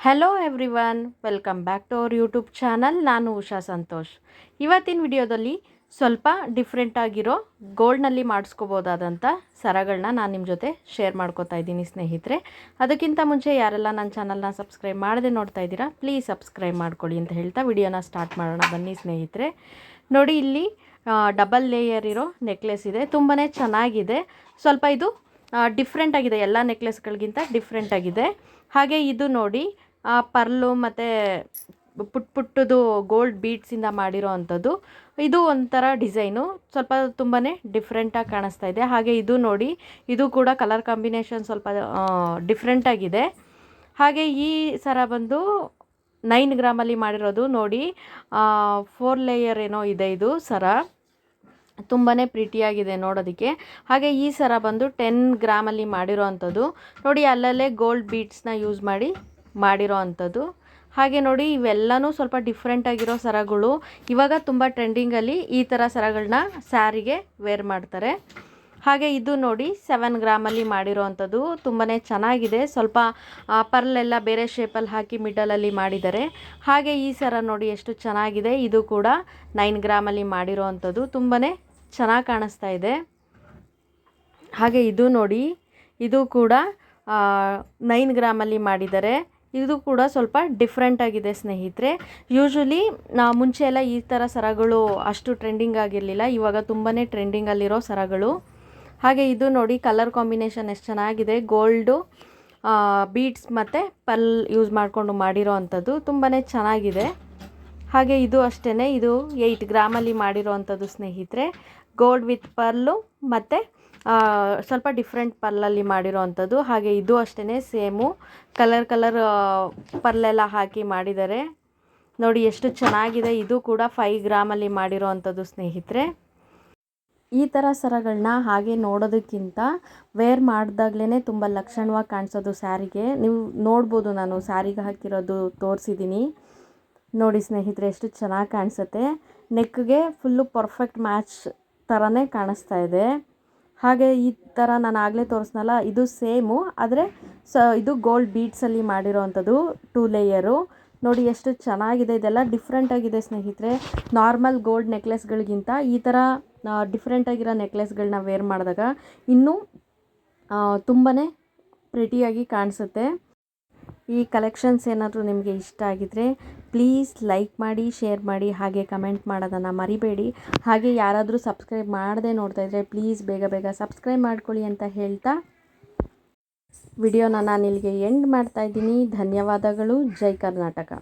Hello everyone, welcome back to our YouTube channel. ನಾನು ಉಷಾ ಸಂತೋಷ್. ಇವತ್ತಿನ ವಿಡಿಯೋದಲ್ಲಿ ಸ್ವಲ್ಪ ಡಿಫ್ರೆಂಟ್ ಆಗಿರೋ ಗೋಲ್ಡ್ನಲ್ಲಿ ಮಾಡಿಸ್ಕೋಬೋದಾದಂಥ ಸರಗಳನ್ನ ನಾನು ನಿಮ್ಮ ಜೊತೆ ಶೇರ್ ಮಾಡ್ಕೋತಾ ಇದ್ದೀನಿ ಸ್ನೇಹಿತರೆ. ಅದಕ್ಕಿಂತ ಮುಂಚೆ ಯಾರೆಲ್ಲ ನನ್ನ ಚಾನಲ್ನ ಸಬ್ಸ್ಕ್ರೈಬ್ ಮಾಡದೆ ನೋಡ್ತಾ ಇದ್ದೀರಾ, ಪ್ಲೀಸ್ ಸಬ್ಸ್ಕ್ರೈಬ್ ಮಾಡ್ಕೊಳ್ಳಿ ಅಂತ ಹೇಳ್ತಾ ವಿಡಿಯೋನ ಸ್ಟಾರ್ಟ್ ಮಾಡೋಣ ಬನ್ನಿ ಸ್ನೇಹಿತರೆ. ನೋಡಿ, ಇಲ್ಲಿ ಡಬಲ್ ಲೇಯರ್ ಇರೋ ನೆಕ್ಲೆಸ್ ಇದೆ. ತುಂಬಾ ಚೆನ್ನಾಗಿದೆ. ಸ್ವಲ್ಪ ಇದು ಡಿಫ್ರೆಂಟ್ ಆಗಿದೆ, ಎಲ್ಲ ನೆಕ್ಲೆಸ್ಗಳಿಗಿಂತ ಡಿಫ್ರೆಂಟ್ ಆಗಿದೆ. ಹಾಗೆ ಇದು ನೋಡಿ, ಪರ್ಲು ಮತ್ತು ಪುಟ್ಟದು ಗೋಲ್ಡ್ ಬೀಡ್ಸಿಂದ ಮಾಡಿರೋ ಅಂಥದ್ದು. ಇದು ಒಂಥರ ಡಿಸೈನು ಸ್ವಲ್ಪ ತುಂಬಾ ಡಿಫ್ರೆಂಟಾಗಿ ಕಾಣಿಸ್ತಾ ಇದೆ. ಹಾಗೆ ಇದು ನೋಡಿ, ಇದು ಕೂಡ ಕಲರ್ ಕಾಂಬಿನೇಷನ್ ಸ್ವಲ್ಪ ಡಿಫ್ರೆಂಟಾಗಿದೆ. ಹಾಗೆ ಈ ಸರ ಬಂದು 9 ಗ್ರಾಮಲ್ಲಿ ಮಾಡಿರೋದು. ನೋಡಿ, 4 ಲೇಯರ್ ಏನೋ ಇದೆ ಇದು ಸರ. ತುಂಬಾ ಪ್ರಿಟಿಯಾಗಿದೆ ನೋಡೋದಕ್ಕೆ. ಹಾಗೆ ಈ ಸರ ಬಂದು 10 ಗ್ರಾಮಲ್ಲಿ ಮಾಡಿರೋ ಅಂಥದ್ದು. ನೋಡಿ, ಅಲ್ಲಲ್ಲೇ ಗೋಲ್ಡ್ ಬೀಡ್ಸ್ನ ಯೂಸ್ ಮಾಡಿರೋ ಅಂಥದ್ದು. ಹಾಗೆ ನೋಡಿ, ಇವೆಲ್ಲನೂ ಸ್ವಲ್ಪ ಡಿಫ್ರೆಂಟಾಗಿರೋ ಸರಗಳು. ಇವಾಗ ತುಂಬ ಟ್ರೆಂಡಿಂಗಲ್ಲಿ ಈ ಥರ ಸರಗಳನ್ನ ಸ್ಯಾರಿಗೆ ವೇರ್ ಮಾಡ್ತಾರೆ. ಹಾಗೆ ಇದು ನೋಡಿ, 7 ಗ್ರಾಮಲ್ಲಿ ಮಾಡಿರೋ ಅಂಥದ್ದು. ತುಂಬಾ ಚೆನ್ನಾಗಿದೆ. ಸ್ವಲ್ಪ ಪರ್ಲೆಲ್ಲ ಬೇರೆ ಶೇಪಲ್ಲಿ ಹಾಕಿ ಮಿಡಲಲ್ಲಿ ಮಾಡಿದ್ದಾರೆ. ಹಾಗೆ ಈ ಸರ ನೋಡಿ ಎಷ್ಟು ಚೆನ್ನಾಗಿದೆ. ಇದು ಕೂಡ 9 ಗ್ರಾಮಲ್ಲಿ ಮಾಡಿರೋ ಅಂಥದ್ದು. ತುಂಬಾ ಚೆನ್ನಾಗಿ ಕಾಣಿಸ್ತಾ ಇದೆ. ಹಾಗೆ ಇದು ನೋಡಿ, ಇದು ಕೂಡ 9 ಗ್ರಾಮಲ್ಲಿ ಮಾಡಿದ್ದಾರೆ. ಇದು ಕೂಡ ಸ್ವಲ್ಪ ಡಿಫ್ರೆಂಟ್ ಆಗಿದೆ ಸ್ನೇಹಿತರೆ. ಯೂಶ್ವಲಿ ಮುಂಚೆ ಎಲ್ಲ ಈ ಥರ ಸರಗಳು ಅಷ್ಟು ಟ್ರೆಂಡಿಂಗ್ ಆಗಿರಲಿಲ್ಲ. ಇವಾಗ ತುಂಬಾ ಟ್ರೆಂಡಿಂಗಲ್ಲಿರೋ ಸರಗಳು. ಹಾಗೆ ಇದು ನೋಡಿ, ಕಲರ್ ಕಾಂಬಿನೇಷನ್ ಎಷ್ಟು ಚೆನ್ನಾಗಿದೆ. ಗೋಲ್ಡು ಬೀಡ್ಸ್ ಮತ್ತು ಪರ್ಲ್ ಯೂಸ್ ಮಾಡಿಕೊಂಡು ಮಾಡಿರೋ ಅಂಥದ್ದು. ತುಂಬಾ ಚೆನ್ನಾಗಿದೆ. ಹಾಗೆ ಇದು ಅಷ್ಟೇ, ಇದು 8 ಗ್ರಾಮಲ್ಲಿ ಮಾಡಿರೋ ಅಂಥದ್ದು ಸ್ನೇಹಿತರೆ. ಗೋಲ್ಡ್ ವಿತ್ ಪರ್ಲು ಮತ್ತು ಸ್ವಲ್ಪ ಡಿಫ್ರೆಂಟ್ ಪರ್ಲಲ್ಲಿ ಮಾಡಿರೋ ಅಂಥದ್ದು. ಹಾಗೆ ಇದು ಅಷ್ಟೇ, ಸೇಮು ಕಲರ್ ಪರ್ಲೆಲ್ಲ ಹಾಕಿ ಮಾಡಿದ್ದಾರೆ. ನೋಡಿ ಎಷ್ಟು ಚೆನ್ನಾಗಿದೆ. ಇದು ಕೂಡ 5 ಗ್ರಾಮಲ್ಲಿ ಮಾಡಿರೋ ಅಂಥದ್ದು ಸ್ನೇಹಿತರೆ. ಈ ಥರ ಸರಗಳನ್ನ ಹಾಗೆ ನೋಡೋದಕ್ಕಿಂತ ವೇರ್ ಮಾಡಿದಾಗ್ಲೇ ತುಂಬ ಲಕ್ಷಣವಾಗಿ ಕಾಣಿಸೋದು ಸ್ಯಾರಿಗೆ. ನೀವು ನೋಡ್ಬೋದು, ನಾನು ಸ್ಯಾರಿಗೆ ಹಾಕಿರೋದು ತೋರಿಸಿದ್ದೀನಿ ನೋಡಿ ಸ್ನೇಹಿತರೆ, ಎಷ್ಟು ಚೆನ್ನಾಗಿ ಕಾಣಿಸುತ್ತೆ. ನೆಕ್ಗೆ ಫುಲ್ಲು ಪರ್ಫೆಕ್ಟ್ ಮ್ಯಾಚ್ ಥರನೇ ಕಾಣಿಸ್ತಾ ಇದೆ. ಹಾಗೆ ಈ ಥರ ನಾನು ಆಗಲೇ ತೋರಿಸ್ನಲ್ಲ, ಇದು ಸೇಮು, ಆದರೆ ಇದು ಗೋಲ್ಡ್ ಬೀಡ್ಸಲ್ಲಿ ಮಾಡಿರೋ ಅಂಥದ್ದು 2 ಲೇಯರು. ನೋಡಿ ಎಷ್ಟು ಚೆನ್ನಾಗಿದೆ. ಇದೆಲ್ಲ ಡಿಫ್ರೆಂಟಾಗಿದೆ ಸ್ನೇಹಿತರೆ. ನಾರ್ಮಲ್ ಗೋಲ್ಡ್ ನೆಕ್ಲೆಸ್ಗಳಿಗಿಂತ ಈ ಥರ ಡಿಫ್ರೆಂಟಾಗಿರೋ ನೆಕ್ಲೆಸ್ಗಳನ್ನ ವೇರ್ ಮಾಡಿದಾಗ ಇನ್ನೂ ತುಂಬಾ ಪ್ರಿಟಿಯಾಗಿ ಕಾಣಿಸುತ್ತೆ. ಈ ಕಲೆಕ್ಷನ್ಸ್ ಏನಾದರೂ ನಿಮಗೆ ಇಷ್ಟ ಆಗಿದ್ದರೆ ಪ್ಲೀಸ್ ಲೈಕ್ ಮಾಡಿ, ಶೇರ್ ಮಾಡಿ, ಹಾಗೆ ಕಮೆಂಟ್ ಮಾಡೋದನ್ನು ಮರಿಬೇಡಿ. ಹಾಗೆ ಯಾರಾದರೂ ಸಬ್ಸ್ಕ್ರೈಬ್ ಮಾಡದೆ ನೋಡ್ತಾ ಇದ್ದರೆ ಪ್ಲೀಸ್ ಬೇಗ ಸಬ್ಸ್ಕ್ರೈಬ್ ಮಾಡ್ಕೊಳ್ಳಿ ಅಂತ ಹೇಳ್ತಾ ವಿಡಿಯೋನ ನಾನು ಇಲ್ಲಿಗೆ ಎಂಡ್ ಮಾಡ್ತಾ ಇದ್ದೀನಿ. ಧನ್ಯವಾದಗಳು. ಜೈ ಕರ್ನಾಟಕ.